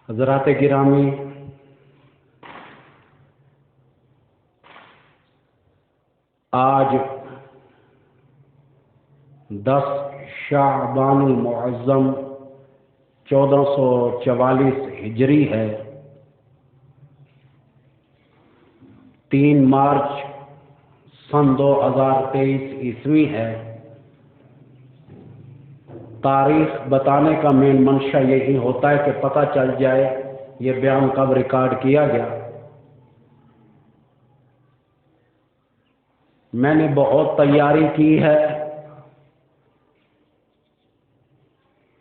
حضرات گرامی، آج 10 شعبان المعظم 1444 ہجری ہے، 3 مارچ سن 2023 عیسوی ہے۔ تاریخ بتانے کا مین منشا یہی ہوتا ہے کہ پتہ چل جائے یہ بیان کب ریکارڈ کیا گیا۔ میں نے بہت تیاری کی ہے،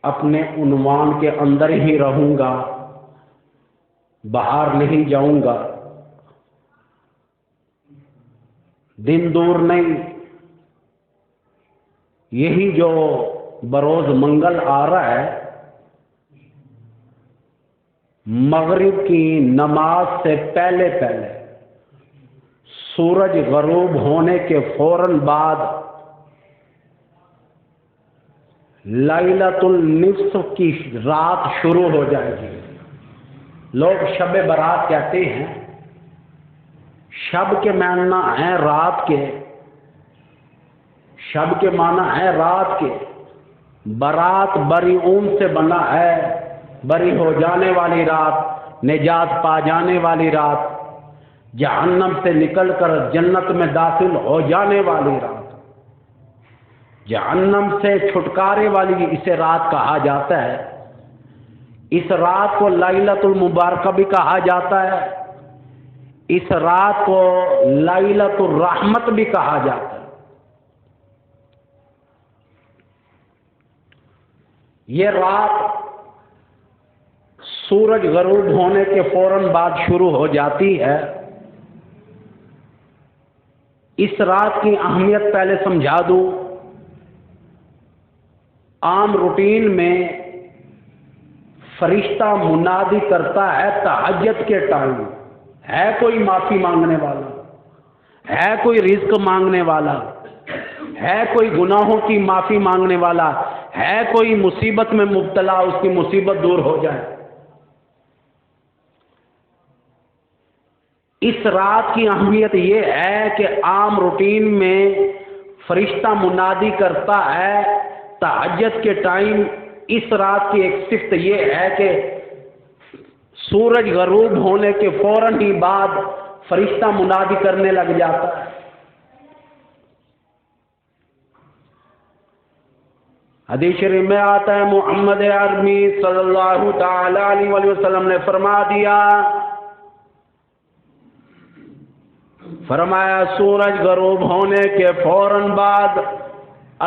اپنے عنوان کے اندر ہی رہوں گا، باہر نہیں جاؤں گا۔ دن دور نہیں، یہی جو بروز منگل آ رہا ہے، مغرب کی نماز سے پہلے سورج غروب ہونے کے فوراً بعد لیلۃ النصف کی رات شروع ہو جائے گی۔ لوگ شب برات کہتے ہیں، شب کے معنی ہیں رات کے، شب کے معنی ہے رات کے۔ برات بری اون سے بنا ہے، بری ہو جانے والی رات، نجات پا جانے والی رات، جہنم سے نکل کر جنت میں داخل ہو جانے والی رات، جہنم سے چھٹکارے والی اسے رات کہا جاتا ہے۔ اس رات کو لیلۃ المبارکہ بھی کہا جاتا ہے، اس رات کو لیلۃ الرحمت بھی کہا جاتا ہے۔ یہ رات سورج غروب ہونے کے فوراً بعد شروع ہو جاتی ہے۔ اس رات کی اہمیت پہلے سمجھا دوں۔ عام روٹین میں فرشتہ منادی کرتا ہے تہجد کے ٹائم، ہے کوئی معافی مانگنے والا، ہے کوئی رزق مانگنے والا، ہے کوئی گناہوں کی معافی مانگنے والا، ہے کوئی مصیبت میں مبتلا، اس کی مصیبت دور ہو جائے۔ اس رات کی اہمیت یہ ہے کہ عام روٹین میں فرشتہ منادی کرتا ہے تہجد کے ٹائم۔ اس رات کی ایک صفت یہ ہے کہ سورج غروب ہونے کے فوراً ہی بعد فرشتہ منادی کرنے لگ جاتا ہے۔ حدیث شریف میں آتا ہے، محمد عربی صلی اللہ تعالی علیہ وآلہ وسلم نے فرمایا سورج غروب ہونے کے فوراً بعد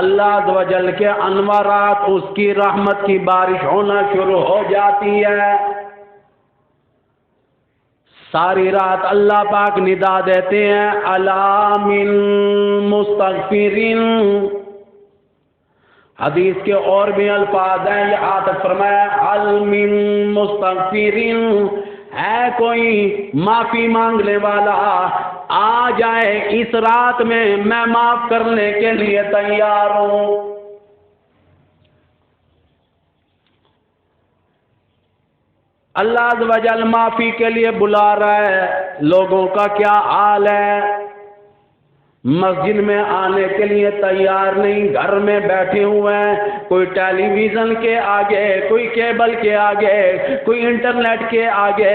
اللہ عز و جل کے انوارات، اس کی رحمت کی بارش ہونا شروع ہو جاتی ہے۔ ساری رات اللہ پاک ندا دیتے ہیں، الا من مستغفرین۔ حدیث کے اور بھی الفاظ ہیں، یہاں تک فرمایا حل من مستغفرین، ہے کوئی معافی مانگنے والا آ جائے اس رات میں معاف کرنے کے لیے تیار ہوں۔ اللہ عز و جل معافی کے لیے بلا رہا ہے، لوگوں کا کیا حال ہے؟ مسجد میں آنے کے لیے تیار نہیں، گھر میں بیٹھے ہوئے ہیں، کوئی ٹیلی ویژن کے آگے، کوئی کیبل کے آگے، کوئی انٹرنیٹ کے آگے۔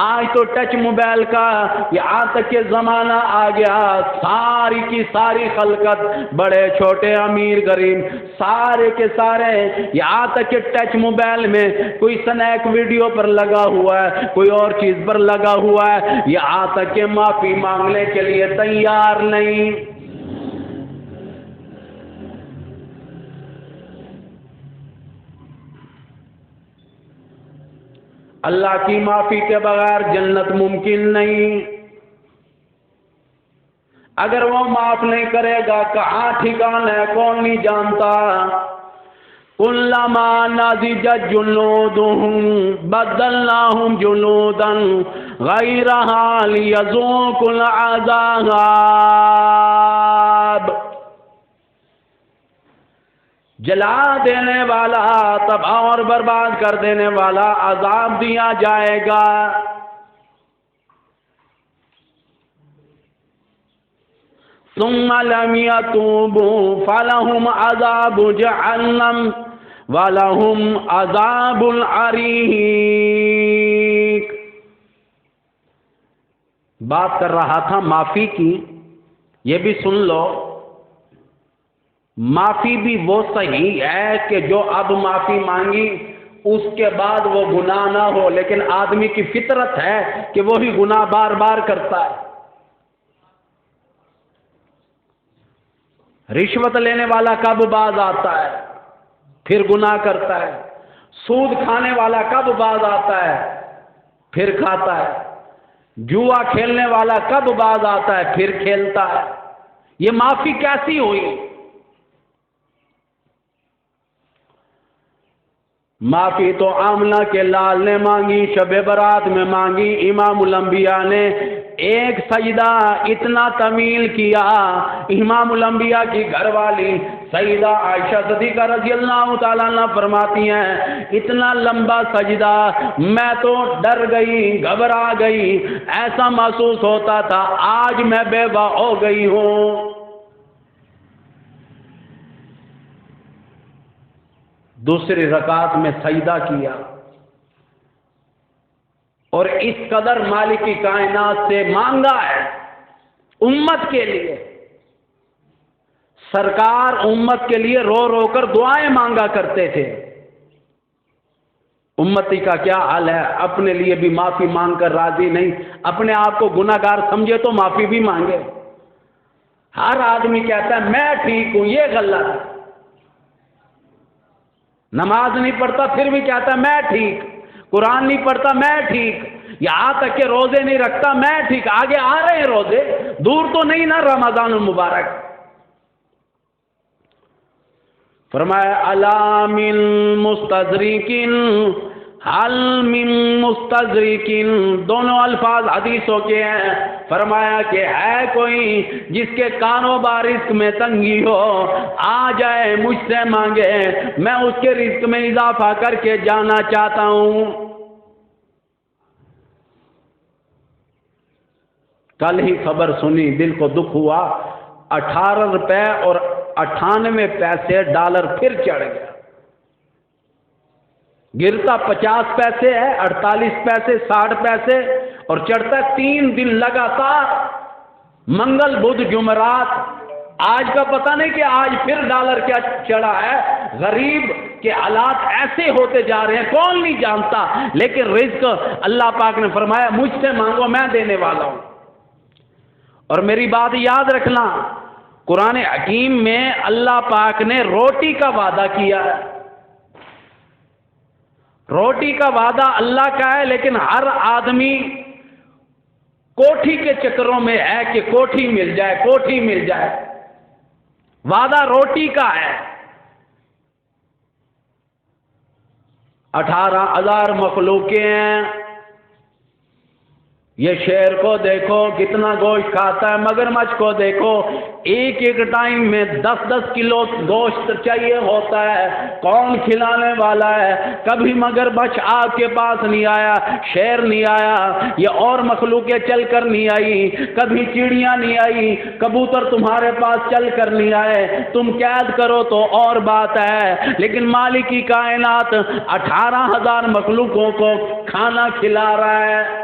آج تو ٹچ موبائل کا یہاں تک کہ زمانہ آ گیا، ساری کی ساری خلقت، بڑے چھوٹے امیر غریب، سارے کے سارے یہاں تک کہ ٹچ موبائل میں کوئی سنیک ویڈیو پر لگا ہوا ہے، کوئی اور چیز پر لگا ہوا ہے، یہاں تک کہ معافی مانگنے کے لیے تیار نہیں۔ اللہ کی معافی کے بغیر جنت ممکن نہیں۔ اگر وہ معاف نہیں کرے گا کہاں ٹھکان ہے کون نہیں جانتا۔ کلما نضجت جلودهم بدلناهم جلودا غیرها لیذوقوا العذاب۔ جلا دینے والا، تباہ اور برباد کر دینے والا عذاب دیا جائے گا۔ ثم لم يتوبوا فلهم عذاب جہنم وَلَهُمْ عَذَابُ الْحَرِيقِ۔ بات کر رہا تھا معافی کی، یہ بھی سن لو، معافی بھی وہ صحیح ہے کہ جو اب معافی مانگی اس کے بعد وہ گناہ نہ ہو، لیکن آدمی کی فطرت ہے کہ وہی گناہ بار بار کرتا ہے۔ رشوت لینے والا کب باز آتا ہے؟ پھر گناہ کرتا ہے۔ سود کھانے والا کب باز آتا ہے؟ پھر کھاتا ہے۔ جوا کھیلنے والا کب باز آتا ہے؟ پھر کھیلتا ہے۔ یہ معافی کیسی ہوئی؟ معافی تو آمنہ کے لال نے مانگی، شب برات میں مانگی۔ امام الانبیاء نے ایک سجدہ اتنا طویل کیا، امام الانبیاء کی گھر والی سیدہ عائشہ صدیقہ رضی اللہ تعالیٰ عنہ فرماتی ہیں اتنا لمبا سجدہ میں تو ڈر گئی، گھبرا گئی، ایسا محسوس ہوتا تھا آج میں بیوہ ہو گئی ہوں۔ دوسری رکعت میں سجدہ کیا، اور اس قدر مالک کی کائنات سے مانگا ہے امت کے لیے۔ سرکار امت کے لیے رو رو کر دعائیں مانگا کرتے تھے۔ امتی کا کیا حال ہے؟ اپنے لیے بھی معافی مانگ کر راضی نہیں، اپنے آپ کو گناہگار سمجھے تو معافی بھی مانگے۔ ہر آدمی کہتا ہے میں ٹھیک ہوں، یہ غلط ہے۔ نماز نہیں پڑھتا پھر بھی کہتا ہے میں ٹھیک، قرآن نہیں پڑھتا میں ٹھیک، یہاں تک کہ روزے نہیں رکھتا میں ٹھیک۔ آگے آ رہے ہیں روزے، دور تو نہیں نا رمضان المبارک۔ فرمایا الا من مستدرکن حل من مستدرکن، دونوں الفاظ حدیثوں کے ہیں۔ فرمایا کہ ہے کوئی جس کے کاروبار رزق میں تنگی ہو، آ جائے مجھ سے مانگے، میں اس کے رزق میں اضافہ کر کے جانا چاہتا ہوں۔ کل ہی خبر سنی، دل کو دکھ ہوا، 18 روپے اور 98 پیسے ڈالر پھر چڑھ گیا۔ گرتا 50 پیسے ہے، 48 پیسے، 60 پیسے، اور چڑھتا 3 دن لگاتار، منگل بدھ جمعرات۔ آج کا پتہ نہیں کہ آج پھر ڈالر کیا چڑھا ہے۔ غریب کے حالات ایسے ہوتے جا رہے ہیں کون نہیں جانتا، لیکن رزق اللہ پاک نے فرمایا مجھ سے مانگو میں دینے والا ہوں۔ اور میری بات یاد رکھنا، قرآن حکیم میں اللہ پاک نے روٹی کا وعدہ کیا ہے۔ روٹی کا وعدہ اللہ کا ہے، لیکن ہر آدمی کوٹھی کے چکروں میں ہے کہ کوٹھی مل جائے، کوٹھی مل جائے۔ وعدہ روٹی کا ہے۔ 18,000 مخلوقیں ہیں۔ یہ شیر کو دیکھو کتنا گوشت کھاتا ہے، مگرمچھ کو دیکھو ایک ایک ٹائم میں 10-10 کلو گوشت چاہیے ہوتا ہے، کون کھلانے والا ہے؟ کبھی مگرمچھ آپ کے پاس نہیں آیا، شیر نہیں آیا، یہ اور مخلوقیں چل کر نہیں آئی، کبھی چڑیاں نہیں آئی، کبوتر تمہارے پاس چل کر نہیں آئے، تم قید کرو تو اور بات ہے، لیکن مالک کی کائنات 18,000 مخلوقوں کو کھانا کھلا رہا ہے۔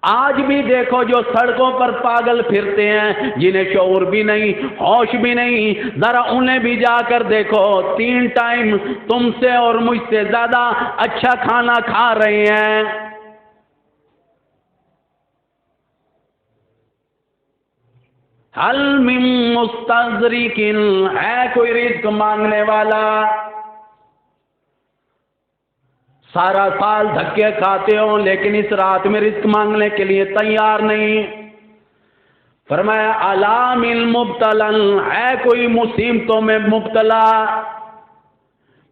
آج بھی دیکھو جو سڑکوں پر پاگل پھرتے ہیں، جنہیں شعور بھی نہیں، ہوش بھی نہیں، ذرا انہیں بھی جا کر دیکھو، 3 ٹائم تم سے اور مجھ سے زیادہ اچھا کھانا کھا رہے ہیں۔ حل من مستدرکن، ہے کوئی رزق مانگنے والا؟ سارا سال دھکے کھاتے ہو لیکن اس رات میں رزق مانگنے کے لیے تیار نہیں۔ فرمایا الا من مبتلا، ہے کوئی مصیبتوں میں مبتلا؟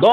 2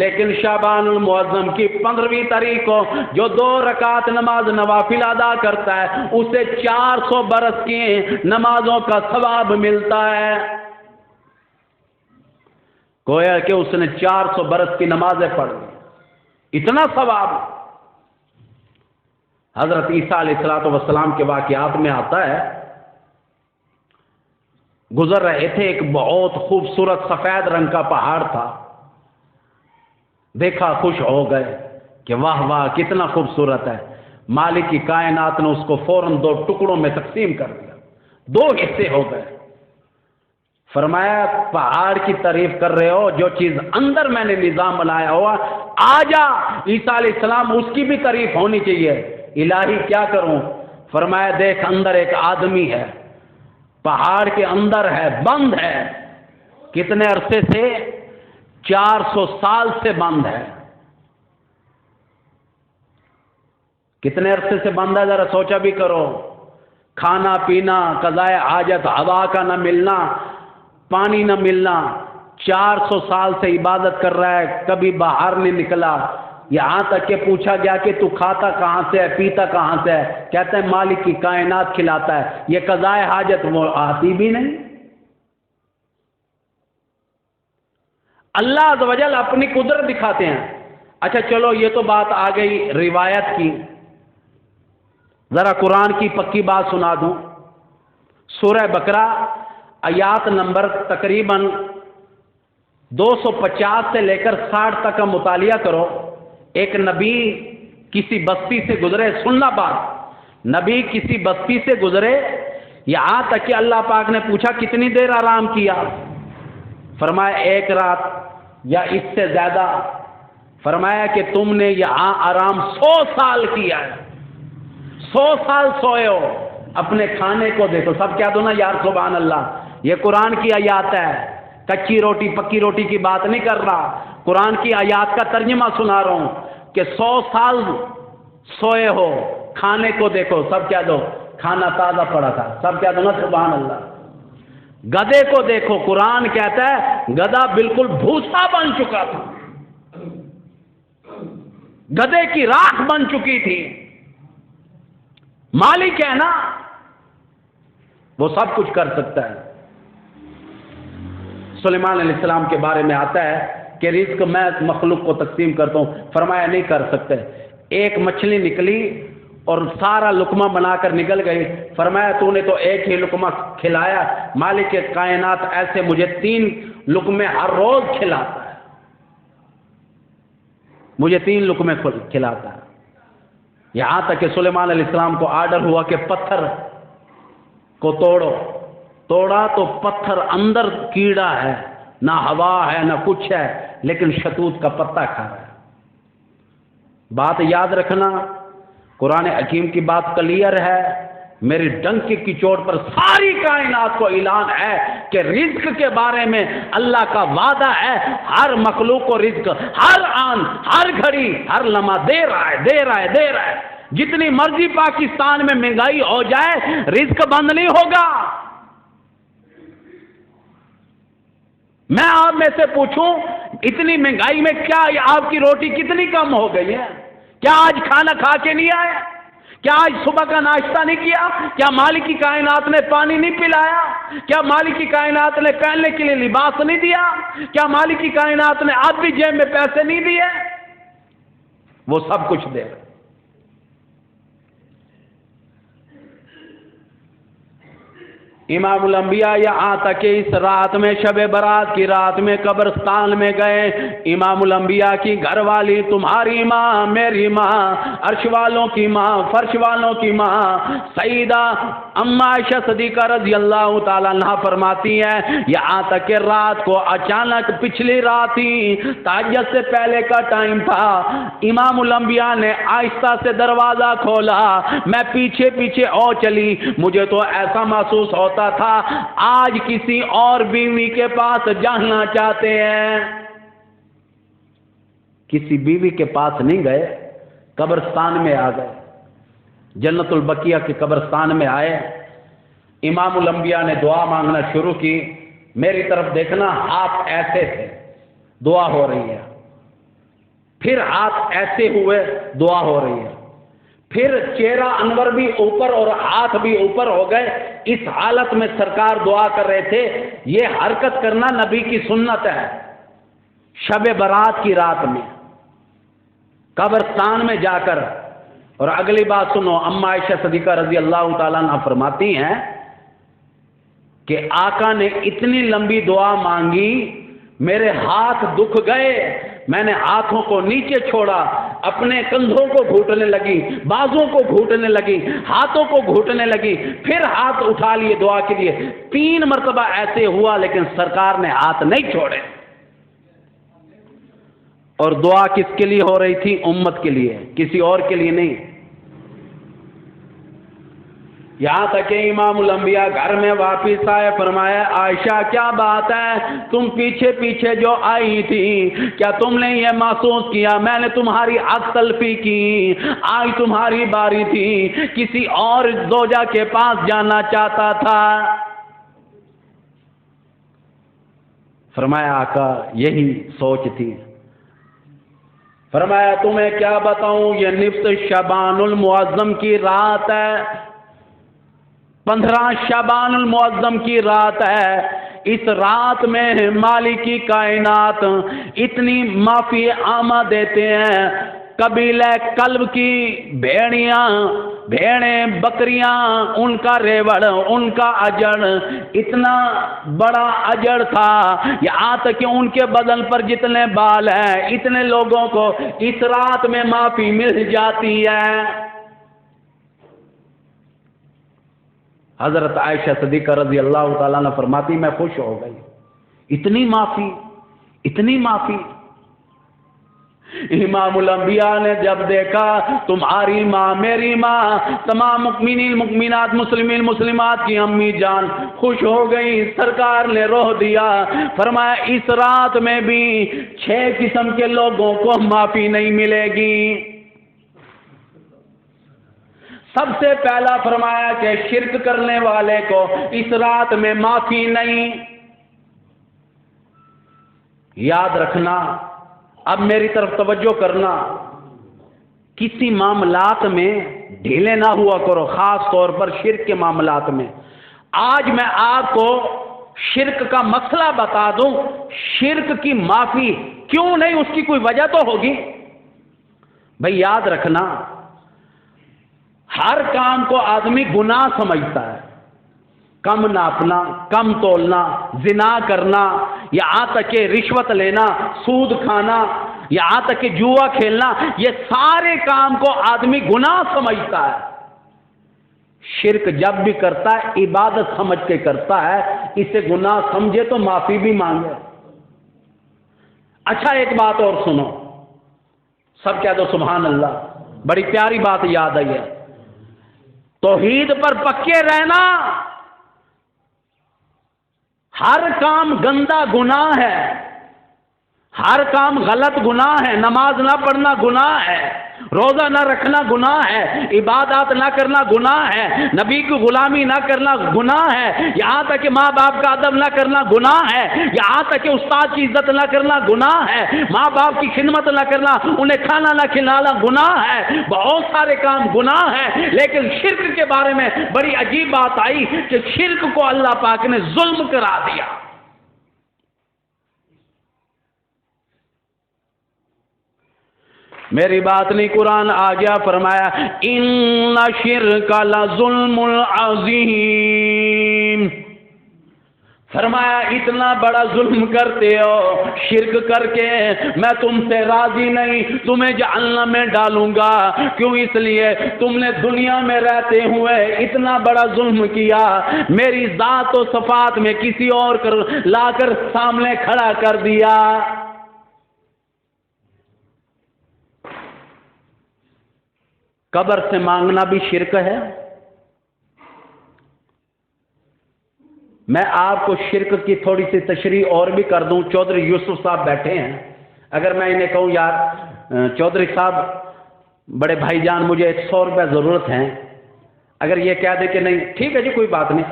لیکن شعبان المعظم کی 15ویں تاریخ کو جو 2 رکعت نماز نوافل ادا کرتا ہے اسے 400 برس کی نمازوں کا ثواب ملتا ہے. گویا کہ اس نے 400 برس کی نمازیں پڑھ لی، اتنا ثواب. حضرت عیسیٰ علیہ السلام کے واقعات میں آتا ہے، گزر رہے تھے، ایک بہت خوبصورت سفید رنگ کا پہاڑ تھا. دیکھا خوش ہو گئے کہ واہ واہ کتنا خوبصورت ہے. مالک کی کائنات نے اس کو فوراً 2 ٹکڑوں میں تقسیم کر دیا، 2 حصے ہو گئے. فرمایا پہاڑ کی تعریف کر رہے ہو، جو چیز اندر میں نے نظام بنایا ہوا آ جا. عیسیٰ علیہ السلام اس کی بھی تعریف ہونی چاہیے. الہی کیا کروں؟ فرمایا دیکھ اندر ایک آدمی ہے، پہاڑ کے اندر ہے، بند ہے. کتنے عرصے سے؟ 400 سال سے بند ہے. کتنے عرصے سے بند ہے ذرا سوچا بھی کرو. کھانا پینا، قضائے حاجت، ہوا کا نہ ملنا، پانی نہ ملنا. 400 سال سے عبادت کر رہا ہے، کبھی باہر نہیں نکلا. یہاں تک کہ پوچھا گیا کہ تو کھاتا کہاں سے ہے، پیتا کہاں سے ہے؟ کہتے ہیں مالک کی کائنات کھلاتا ہے. یہ قضائے حاجت وہ آتی بھی نہیں. اللہ عز و جل اپنی قدرت دکھاتے ہیں. اچھا چلو یہ تو بات آ گئی روایت کی. ذرا قرآن کی پکی بات سنا دوں. سورہ بقرہ آیات نمبر تقریباً 250 سے لے کر 60 تک کا مطالعہ کرو. ایک نبی کسی بستی سے گزرے، سننا بات، نبی کسی بستی سے گزرے، یہاں تک کہ اللہ پاک نے پوچھا کتنی دیر آرام کیا؟ فرمایا 1 رات یا اس سے زیادہ. فرمایا کہ تم نے یہاں آرام 100 سال کیا ہے. 100 سال سوئے ہو. اپنے کھانے کو دیکھو. سب کیا دو نا یار سبحان اللہ. یہ قرآن کی آیات ہے، کچی روٹی پکی روٹی کی بات نہیں کر رہا. قرآن کی آیات کا ترجمہ سنا رہا ہوں کہ 100 سال سوئے ہو، کھانے کو دیکھو. سب کیا دو؟ کھانا تازہ پڑا تھا. سب کیا دو نا سبحان اللہ. گدے کو دیکھو، قرآن کہتا ہے گدھا بالکل بھوسا بن چکا تھا، گدھے کی راکھ بن چکی تھی. مالک ہے نا، وہ سب کچھ کر سکتا ہے. سلیمان علیہ السلام کے بارے میں آتا ہے کہ رزق میں مخلوق کو تقسیم کرتا ہوں. فرمایا نہیں کر سکتے. ایک مچھلی نکلی اور سارا لقمہ بنا کر نکل گئی. فرمایا تو نے تو ایک ہی لقمہ کھلایا، مالک کائنات ایسے مجھے 3 لقمے ہر روز کھلاتا ہے، مجھے 3 لقمے کھلاتا ہے. یہاں تک کہ سلیمان علیہ السلام کو آرڈر ہوا کہ پتھر کو توڑو. توڑا تو پتھر اندر کیڑا ہے، نہ ہوا ہے نہ کچھ ہے، لیکن شتوت کا پتا کھا رہا ہے. بات یاد رکھنا، قرآن حکیم کی بات کلیئر ہے. میری ڈنک کی چوٹ پر ساری کائنات کو اعلان ہے کہ رزق کے بارے میں اللہ کا وعدہ ہے. ہر مخلوق کو رزق ہر آن، ہر گھڑی، ہر لمحہ دے رہا ہے، دے رہا ہے، دے رہا ہے. جتنی مرضی پاکستان میں مہنگائی ہو جائے، رزق بند نہیں ہوگا. میں آپ میں سے پوچھوں اتنی مہنگائی میں کیا آپ کی روٹی کتنی کم ہو گئی ہے؟ کیا آج کھانا کھا کے نہیں آئے؟ کیا آج صبح کا ناشتہ نہیں کیا؟ کیا مالک کی کائنات نے پانی نہیں پلایا؟ کیا مالک کی کائنات نے پہننے کے لیے لباس نہیں دیا؟ کیا مالک کی کائنات نے آپ بھی جیب میں پیسے نہیں دیے؟ وہ سب کچھ دے رہا. امام الانبیاء یہاں تک کہ اس رات میں، شب برات کی رات میں قبرستان میں گئے. امام الانبیاء کی گھر والی، تمہاری ماں، میری ماں، عرش والوں کی ماں، فرش والوں کی ماں سیدہ اما عائشہ صدیقہ رضی اللہ تعالیٰ عنہا فرماتی ہیں یہاں تک کہ رات کو اچانک، پچھلی رات ہی تہجد سے پہلے کا ٹائم تھا، امام الانبیاء نے آہستہ سے دروازہ کھولا. میں پیچھے پیچھے چلی. مجھے تو ایسا محسوس ہوتا تھا آج کسی اور بیوی کے پاس جانا چاہتے ہیں. کسی بیوی کے پاس نہیں گئے، قبرستان میں آ گئے. جنت البقیہ کے قبرستان میں آئے. امام الانبیاء نے دعا مانگنا شروع کی. میری طرف دیکھنا، ہاتھ ایسے تھے، دعا ہو رہی ہے. پھر ہاتھ ایسے ہوئے، دعا ہو رہی ہے، پھر چہرہ انور بھی اوپر اور ہاتھ بھی اوپر ہو گئے، اس حالت میں سرکار دعا کر رہے تھے۔ یہ حرکت کرنا نبی کی سنت ہے۔ شب برات کی رات میں قبرستان میں جا کر، اور اگلی بات سنو، اما عائشہ صدیقہ رضی اللہ تعالیٰ عنہ فرماتی ہیں کہ آقا نے اتنی لمبی دعا مانگی، میرے ہاتھ دکھ گئے، میں نے ہاتھوں کو نیچے چھوڑا، اپنے کندھوں کو گھوٹنے لگی، بازوں کو گھوٹنے لگی، ہاتھوں کو گھوٹنے لگی، پھر ہاتھ اٹھا لیے دعا کے لیے۔ 3 مرتبہ ایسے ہوا، لیکن سرکار نے ہاتھ نہیں چھوڑے۔ اور دعا کس کے لیے ہو رہی تھی؟ امت کے لیے، کسی اور کے لیے نہیں۔ یہاں تک کہ امام الانبیاء گھر میں واپس آئے، فرمایا عائشہ کیا بات ہے، تم پیچھے پیچھے جو آئی تھی، کیا تم نے یہ محسوس کیا میں نے تمہاری حق تلفی کی؟ آج تمہاری باری تھی، کسی اور زوجہ کے پاس جانا چاہتا تھا۔ فرمایا آقا یہی سوچ تھی۔ فرمایا تمہیں کیا بتاؤں، یہ نصف شعبان المعظم کی رات ہے، 15 شعبان المعظم کی رات ہے۔ اس رات میں مالکی کائنات اتنی معافی عامہ دیتے ہیں، قبیلہ کلب کی بھیڑیں بکریاں، ان کا ریوڑ، ان کا اجڑ، اتنا بڑا اجڑ تھا، یہاں تک کہ ان کے بدن پر جتنے بال ہیں، اتنے لوگوں کو اس رات میں معافی مل جاتی ہے۔ حضرت عائشہ صدیقہ رضی اللہ تعالیٰ نے فرماتی میں خوش ہو گئی، اتنی معافی، اتنی معافی۔ امام الانبیاء نے جب دیکھا تمہاری ماں، میری ماں، تمام مؤمنین مؤمنات، مسلمین مسلمات کی امی جان خوش ہو گئی، سرکار نے روح دیا۔ فرمایا اس رات میں بھی 6 قسم کے لوگوں کو معافی نہیں ملے گی۔ سب سے پہلا فرمایا کہ شرک کرنے والے کو اس رات میں معافی نہیں۔ یاد رکھنا، اب میری طرف توجہ کرنا، کسی معاملات میں ڈھیلے نہ ہوا کرو، خاص طور پر شرک کے معاملات میں۔ آج میں آپ کو شرک کا مسئلہ بتا دوں، شرک کی معافی کیوں نہیں، اس کی کوئی وجہ تو ہوگی۔ بھئی یاد رکھنا، ہر کام کو آدمی گناہ سمجھتا ہے، کم ناپنا، کم تولنا، زنا کرنا، یہاں تک کہ رشوت لینا، سود کھانا، یہاں تک کہ جوا کھیلنا، یہ سارے کام کو آدمی گناہ سمجھتا ہے۔ شرک جب بھی کرتا ہے عبادت سمجھ کے کرتا ہے، اسے گناہ سمجھے تو معافی بھی مانگے۔ اچھا ایک بات اور سنو، سب کہہ دو سبحان اللہ، بڑی پیاری بات یاد آئی ہے۔ توحید پر پکے رہنا، ہر کام گندا گناہ ہے، ہر کام غلط گناہ ہے، نماز نہ پڑھنا گناہ ہے، روزہ نہ رکھنا گناہ ہے، عبادات نہ کرنا گناہ ہے، نبی کی غلامی نہ کرنا گناہ ہے، یہاں تک کہ ماں باپ کا ادب نہ کرنا گناہ ہے، یہاں تک کہ استاد کی عزت نہ کرنا گناہ ہے، ماں باپ کی خدمت نہ کرنا، انہیں کھانا نہ کھلانا گناہ ہے، بہت سارے کام گناہ ہیں۔ لیکن شرک کے بارے میں بڑی عجیب بات آئی کہ شرک کو اللہ پاک نے ظلم کرا دیا۔ میری بات نہیں، قرآن آ گیا، فرمایا ان شرک لظلم عظیم۔ فرمایا اتنا بڑا ظلم کرتے ہو، شرک کر کے میں تم سے راضی نہیں، تمہیں جہنم میں ڈالوں گا۔ کیوں؟ اس لیے تم نے دنیا میں رہتے ہوئے اتنا بڑا ظلم کیا، میری ذات و صفات میں کسی اور لا کر سامنے کھڑا کر دیا۔ قبر سے مانگنا بھی شرک ہے۔ میں آپ کو شرک کی تھوڑی سی تشریح اور بھی کر دوں۔ چودھری یوسف صاحب بیٹھے ہیں، اگر میں انہیں کہوں یار چودھری صاحب بڑے بھائی جان مجھے 100 روپے ضرورت ہیں، اگر یہ کہہ دے کہ نہیں ٹھیک ہے جی کوئی بات نہیں،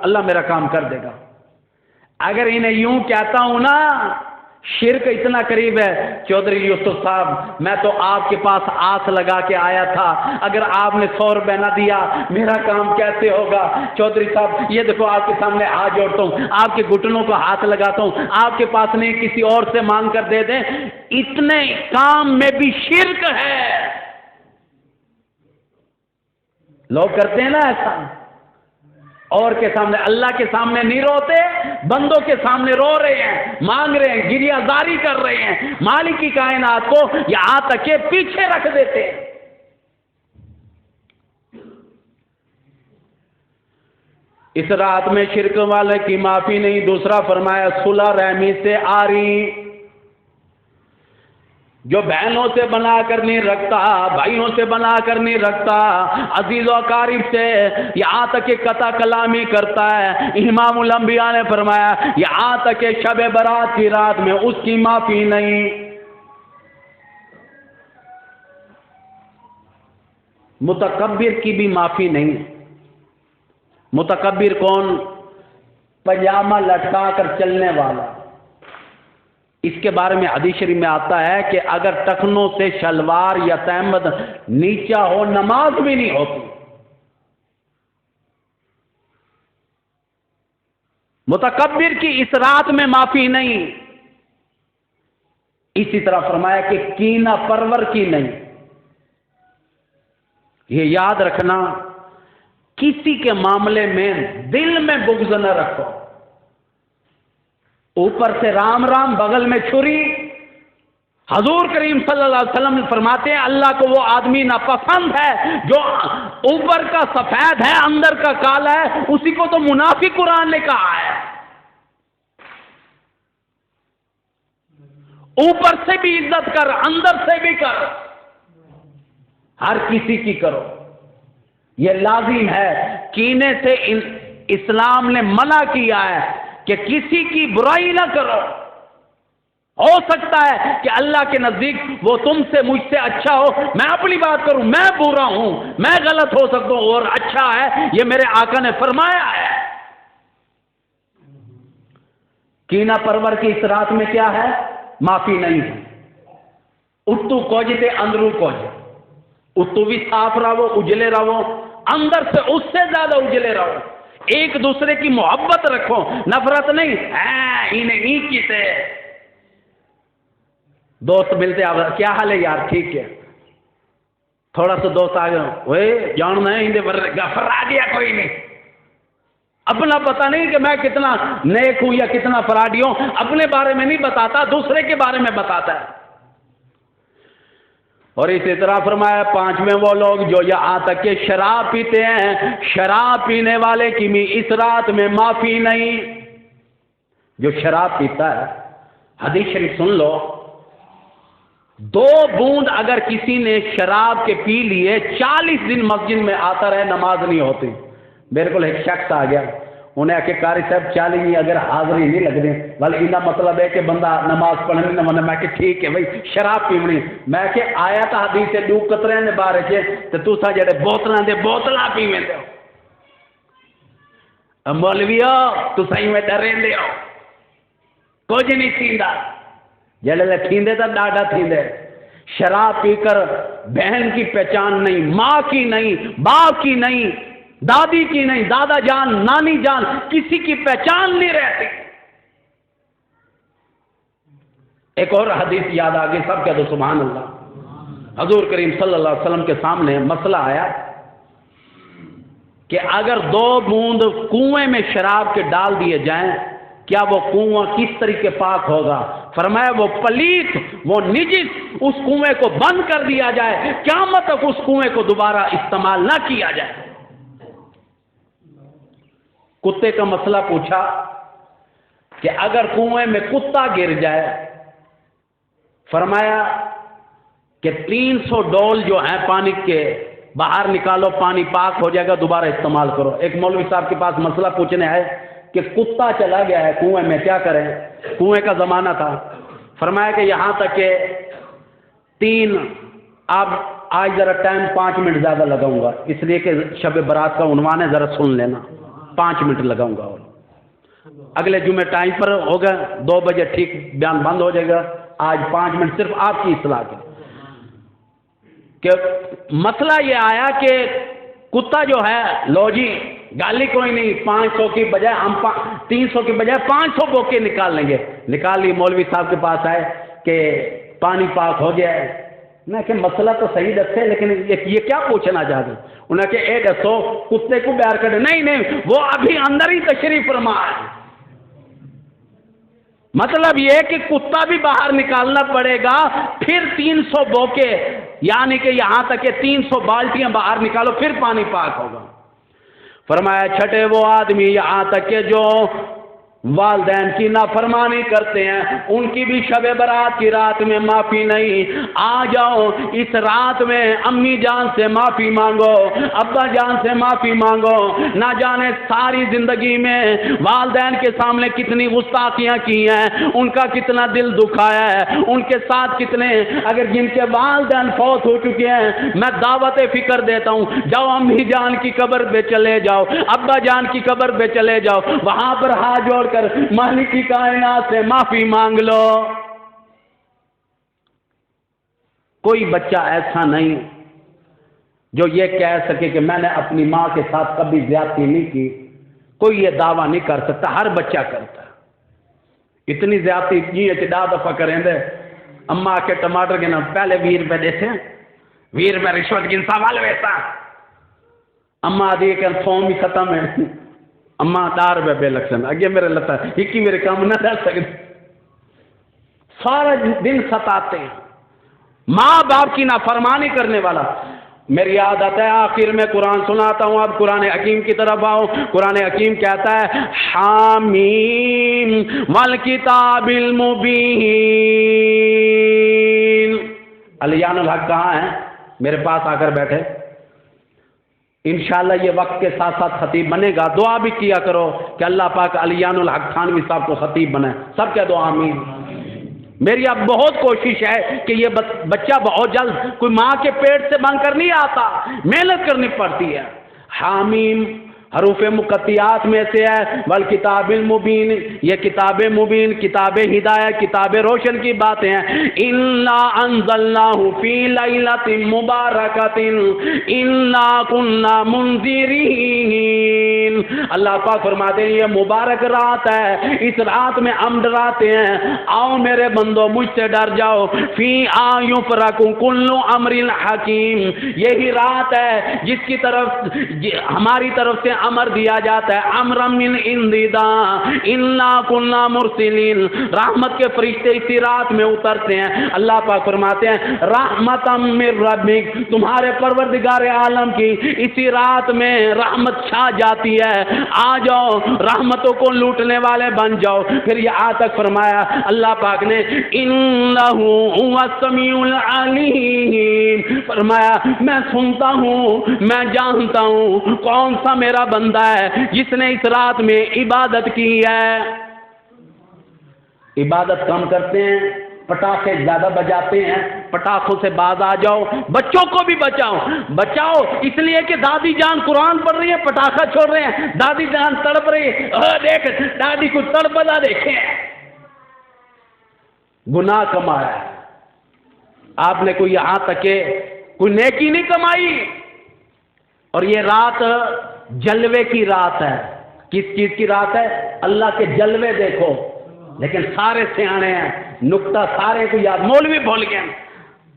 اللہ میرا کام کر دے گا، اگر انہیں یوں کہتا ہوں نا شرک اتنا قریب ہے۔ چودھری یوسف صاحب میں تو آپ کے پاس آس لگا کے آیا تھا، اگر آپ نے 100 روپے نہ دیا میرا کام کیسے ہوگا؟ چودھری صاحب یہ دیکھو آپ کے سامنے ہاتھ جوڑتا ہوں، آپ کے گھٹنوں کو ہاتھ لگاتا ہوں، آپ کے پاس نہیں کسی اور سے مانگ کر دے دیں۔ اتنے کام میں بھی شرک ہے۔ لوگ کرتے ہیں نا ایسا، اور کے سامنے، اللہ کے سامنے نہیں روتے، بندوں کے سامنے رو رہے ہیں، مانگ رہے ہیں، گریہ زاری کر رہے ہیں، مالک کی کائنات کو یہاں تک کہ پیچھے رکھ دیتے ہیں۔ اس رات میں شرک والے کی معافی نہیں۔ دوسرا فرمایا صلح رحمی سے آری، جو بہنوں سے بنا کر نہیں رکھتا، بھائیوں سے بنا کر نہیں رکھتا، عزیز و اقارب سے یہاں تک کہ قطع کلامی کرتا ہے۔ امام الانبیاء نے فرمایا یہاں تک کہ شب برات کی رات میں اس کی معافی نہیں۔ متکبر کی بھی معافی نہیں۔ متکبر کون؟ پجامہ لٹکا کر چلنے والا۔ اس کے بارے میں حدیث شریف میں آتا ہے کہ اگر ٹخنوں سے شلوار یا تہمد نیچا ہو نماز بھی نہیں ہوتی۔ متکبر کی اس رات میں معافی نہیں۔ اسی طرح فرمایا کہ کینہ پرور کی نہیں۔ یہ یاد رکھنا، کسی کے معاملے میں دل میں بغض نہ رکھو۔ اوپر سے رام رام، بغل میں چھری۔ حضور کریم صلی اللہ علیہ وسلم فرماتے ہیں اللہ کو وہ آدمی ناپسند ہے جو اوپر کا سفید ہے اندر کا کالا ہے، اسی کو تو منافق قرآن نے کہا ہے۔ اوپر سے بھی عزت کر، اندر سے بھی کر، ہر کسی کی کرو، یہ لازم ہے۔ کینے سے اسلام نے منع کیا ہے کہ کسی کی برائی نہ کرو۔ ہو سکتا ہے کہ اللہ کے نزدیک وہ تم سے مجھ سے اچھا ہو، میں اپنی بات کروں، میں برا ہوں، میں غلط ہو سکتا ہوں، اور اچھا ہے، یہ میرے آقا نے فرمایا ہے۔ کینہ پرور کی اس رات میں کیا ہے؟ معافی نہیں ہے۔ اتو کوجتے اندرو کوج، اتو بھی صاف رہو، اجلے رہو، اندر سے اس سے زیادہ اجلے رہو۔ ایک دوسرے کی محبت رکھو، نفرت نہیں۔ انہیں کیسے دوست ملتے ہیں، کیا حال ہے یار؟ ٹھیک ہے، تھوڑا سا دوست آ گیا، وہ جاننا ہے فرا دیا کوئی نہیں، اپنا پتہ نہیں کہ میں کتنا نیک ہوں یا کتنا فراڈی ہوں، اپنے بارے میں نہیں بتاتا، دوسرے کے بارے میں بتاتا ہے۔ اور اسی طرح فرمایا پانچویں وہ لوگ جو یہاں تک کہ شراب پیتے ہیں، شراب پینے والے کی بھی اس رات میں معافی نہیں۔ جو شراب پیتا ہے، حدیث شریف سن لو، 2 بوند اگر کسی نے شراب کے پی لیے 40 دن مسجد میں آتا رہے نماز نہیں ہوتی۔ میرے کو ایک شخص آ گیا، انہیں کہ قاری صاحب 40 اگر حاضری نہیں لگ دیں بلکہ انہا مطلب ہے کہ بندہ نماز پڑھنی نہ مانے۔ میں کہ ٹھیک ہے بھائی شراب پیونی، میں کہ آیا تھا حدیث سے 2 قطرے نے بارے چھے تو سا جڑے بوتلاں دے بوتلاں پیویں دے ہو، مولویو تو صحیح میں ڈریں دے ہو، کچھ نہیں تھیندا، جڑے تھیندے تا ڈاڈا تھیندے۔ شراب پی کر بہن کی پہچان نہیں، ماں کی نہیں، باپ کی نہیں، دادی کی نہیں، دادا جان، نانی جان، کسی کی پہچان نہیں رہتی۔ ایک اور حدیث یاد آ گئی، سب کہہ دو سبحان اللہ۔ حضور کریم صلی اللہ علیہ وسلم کے سامنے مسئلہ آیا کہ اگر 2 بوند کنویں میں شراب کے ڈال دیے جائیں کیا وہ کنواں کس طریقے پاک ہوگا؟ فرمایا وہ پلیت، وہ نجس، اس کنویں کو بند کر دیا جائے، قیامت تک اس کنویں کو دوبارہ استعمال نہ کیا جائے۔ کتے کا مسئلہ پوچھا کہ اگر کنویں میں کتا گر جائے، فرمایا کہ 300 ڈول جو ہیں پانی کے باہر نکالو، پانی پاک ہو جائے گا، دوبارہ استعمال کرو۔ ایک مولوی صاحب کے پاس مسئلہ پوچھنے آئے کہ کتا چلا گیا ہے کنویں میں، کیا کریں؟ کنویں کا زمانہ تھا۔ فرمایا کہ یہاں تک کہ 3 آپ آج ذرا ٹائم 5 منٹ زیادہ لگاؤں گا، اس لیے کہ شب برات کا عنوان ہے، ذرا سن لینا، 5 منٹ لگاؤں گا۔ اور اگلے جمعے ٹائم پر ہوگا 2 بجے ٹھیک بیان بند ہو جائے گا. آج 5 منٹ صرف آپ کی اصلاح کے. کہ مسئلہ یہ آیا کہ کتا جو ہے لو جی گالی کوئی نہیں 500 کی بجائے ہم 300 کی بجائے 500 بوکے نکال لیں گے. نکال لی مولوی صاحب کے پاس آئے کہ پانی پاک ہو گیا ہے. میں کہ مسئلہ تو صحیح دسے لیکن یہ کیا پوچھنا چاہتے ہیں. انہیں کہ اے دسو کتے کو باہر کر دے. نہیں وہ ابھی اندر ہی تشریف فرما ہے. مطلب یہ کہ کتا بھی باہر نکالنا پڑے گا پھر 300 بوکے یعنی کہ یہاں تک کہ 300 بالٹیاں باہر نکالو پھر پانی پاک ہوگا. فرمایا چھٹے وہ آدمی یہاں تک کہ جو والدین کی نافرمانی کرتے ہیں ان کی بھی شب برات کی رات میں معافی نہیں. آ جاؤ اس رات میں امی جان سے معافی مانگو, ابا جان سے معافی مانگو. نہ جانے ساری زندگی میں والدین کے سامنے کتنی گستاخیاں کی ہیں, ان کا کتنا دل دکھایا ہے, ان کے ساتھ کتنے اگر جن کے والدین فوت ہو چکے ہیں میں دعوت فکر دیتا ہوں جاؤ امی جان کی قبر پہ چلے جاؤ, ابا جان کی قبر پہ چلے جاؤ, وہاں پر ہاتھ جوڑ کر مالک کی کائنات سے معافی مانگ لو. کوئی بچہ ایسا نہیں جو یہ کہہ سکے کہ میں نے اپنی ماں کے ساتھ کبھی زیادتی نہیں کی. کوئی یہ دعویٰ نہیں کر سکتا, ہر بچہ کرتا ہے. اتنی زیادتی کی ہے کہ 10 دفعہ کریں دے اما کے ٹماٹر کے نام پہلے 20 روپے دیتے ہیں 20 روپے رشوت گنسا وال ویسا اما دی کہ تھوم ہی ختم ہے اما 10 روپے بے لکشن اگے میرے لتا ہکی میرے کام نہ رہ سکتے. سارا دن ستاتے ہیں ماں باپ کی نافرمانی کرنے والا. میری یاد آتا ہے آخر میں قرآن سناتا ہوں. اب قرآن حکیم کی طرف آؤ. قرآن حکیم کہتا ہے حامیم والکتاب المبین. علیان الحق کہاں ہیں؟ میرے پاس آ کر بیٹھے. انشاءاللہ یہ وقت کے ساتھ ساتھ خطیب بنے گا. دعا بھی کیا کرو کہ اللہ پاک علیان الحق تھانوی صاحب کو خطیب بنائے. سب کہہ دو آمین. میری اب بہت کوشش ہے کہ یہ بچہ بہت جلد کوئی ماں کے پیٹ سے بن کر نہیں آتا, محنت کرنی پڑتی ہے. حامیم حروف مقطعات میں سے ہے. والکتاب المبین, یہ کتاب مبین, کتاب ہدایت, کتاب روشن کی باتیں ہیں. انا انزلناہ فی لیلۃ مبارکۃ انا کنا منذرین. اللہ پاک فرماتے ہیں یہ مبارک رات ہے, اس رات میں ہم ڈراتے ہیں. آؤ میرے بندو مجھ سے ڈر جاؤ. فی یفرق کل امر حکیم, یہی رات ہے جس کی طرف ہماری طرف سے امر دیا جاتا ہے. امر من اندیدا انا کنا مرسلین. رحمت کے فرشتے اسی رات میں اترتے ہیں. اللہ پاک فرماتے ہیں رحمتا من ربک, تمہارے پروردگار عالم کی اسی رات میں رحمت چھا جاتی ہے. آ جاؤ رحمتوں کو لوٹنے والے بن جاؤ. پھر یہ آج تک فرمایا اللہ پاک نے انہ هو السمیع العلیم, فرمایا میں سنتا ہوں, میں جانتا ہوں کون سا میرا بندہ ہے جس نے اس رات میں عبادت کی ہے. عبادت کم کرتے ہیں, پٹاخے زیادہ بجاتے ہیں. پٹاخوں سے باز آ جاؤ. بچوں کو بھی بچاؤ اس لیے کہ دادی جان قرآن پڑھ رہی ہے, پٹاخہ چھوڑ رہے ہیں. دادی جان تڑپ رہی ہے, دیکھ دادی کو تڑپتا دیکھیں. گناہ کمایا ہے آپ نے. کوئی یہاں تک کہ کوئی نیکی نہیں کمائی. اور یہ رات جلوے کی رات ہے. کس چیز کی رات ہے؟ اللہ کے جلوے دیکھو. لیکن سارے سیانے ہیں, نکتہ سارے کو یاد. مولوی بھول گئے.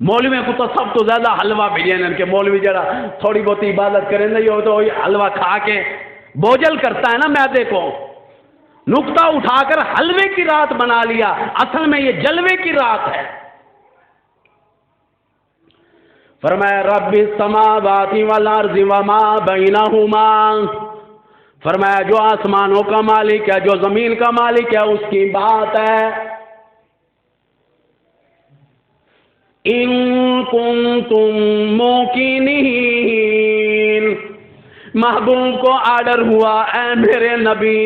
مولوی کو تو سب تو زیادہ حلوہ بھیجیں ان کے. مولوی جڑا تھوڑی بہت عبادت کریں گے یہ تو حلوہ کھا کے بوجھل کرتا ہے نا معدے کو. نکتہ اٹھا کر حلوے کی رات بنا لیا, اصل میں یہ جلوے کی رات ہے. فرمایا رب السماوات والارض وما بینہما, فرمایا جو آسمانوں کا مالک ہے, جو زمین کا مالک ہے, اس کی بات ہے. ان کنتم موقنین, محبوب کو آرڈر ہوا، اے میرے نبی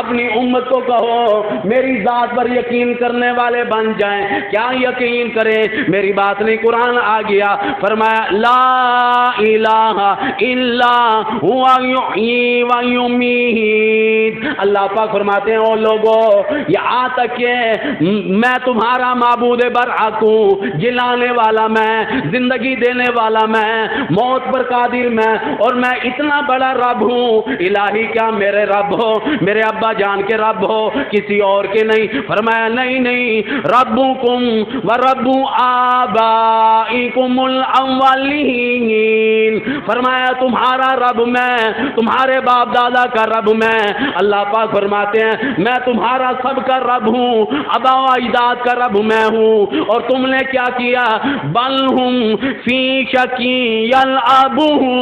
اپنی امت کو کہو میری ذات پر یقین کرنے والے بن جائیں۔ کیا یقین کریں؟ میری بات نہیں، قرآن آ گیا، فرمایا لا الہ الا ہوا یحیی و یمیت۔ اللہ پاک فرماتے ہیں او لوگو یہاں تک کہ میں تمہارا معبود برحق ہوں، جلانے والا میں، زندگی دینے والا میں، موت پر قادر میں، اور میں اتنا بڑا رب ہوں۔ الہی کیا میرے رب ہو، میرے ابا جان کے رب ہو، کسی اور کے نہیں؟ فرمایا نہیں نہیں، ربکم و رب آبائکم الاولین، فرمایا تمہارا رب میں، تمہارے باپ دادا کا رب میں۔ اللہ پاک فرماتے ہیں میں تمہارا سب کا رب ہوں، آبا و اجداد کا رب میں ہوں، اور تم نے کیا کیا؟ بل ہم فی شکی یلعبون،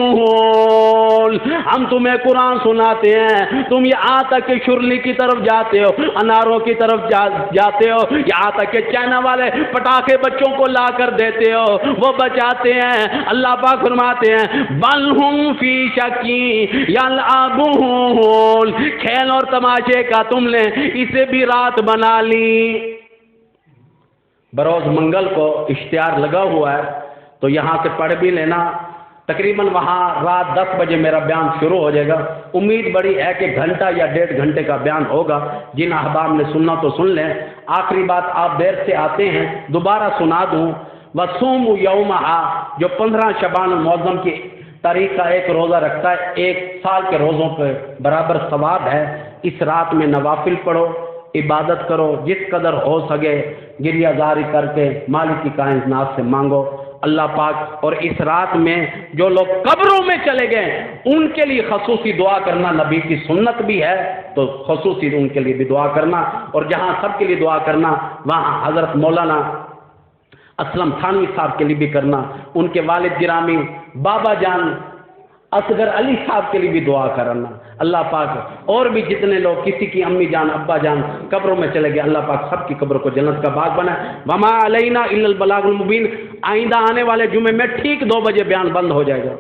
ہم تمہیں قرآن سناتے ہیں، تم یہاں تک کہ شرلی کی طرف جاتے ہو، اناروں کی طرف جاتے ہو، یہاں تک کہ چائنا والے پٹاخے بچوں کو لا کر دیتے ہو، وہ بچاتے ہیں۔ اللہ پاک فرماتے ہیں بل ہم فی شکی یلعبون، کھیل اور تماشے کا تم نے اسے بھی رات بنا لی۔ بروز منگل کو اشتہار لگا ہوا ہے، تو یہاں سے پڑھ بھی لینا، تقریباً وہاں رات 10 بجے میرا بیان شروع ہو جائے گا۔ امید بڑی ہے کہ گھنٹہ یا 1.5 گھنٹے کا بیان ہوگا، جن احباب نے سننا تو سن لیں۔ آخری بات، آپ دیر سے آتے ہیں دوبارہ سنا دوں، وَصُومُ يَوْمَهَا، جو 15 شعبان المعظم کی تاریخ کا ایک روزہ رکھتا ہے، 1 سال کے روزوں کے برابر ثواب ہے۔ اس رات میں نوافل پڑھو، عبادت کرو، جس قدر ہو سکے گریہ زاری کر کے مالک کی کائنات سے مانگو۔ اللہ پاک، اور اس رات میں جو لوگ قبروں میں چلے گئے ان کے لیے خصوصی دعا کرنا نبی کی سنت بھی ہے، تو خصوصی ان کے لیے بھی دعا کرنا، اور جہاں سب کے لیے دعا کرنا وہاں حضرت مولانا اسلم تھانوی صاحب کے لیے بھی کرنا، ان کے والد گرامی بابا جان اصغر علی صاحب کے لیے بھی دعا کرنا۔ اللہ پاک اور بھی جتنے لوگ، کسی کی امی جان ابا جان قبروں میں چلے گئے، اللہ پاک سب کی قبر کو جنت کا باغ بنائے۔ وما علینا الا البلاغ المبین۔ آئندہ آنے والے جمعے میں ٹھیک 2 بجے بیان بند ہو جائے گا۔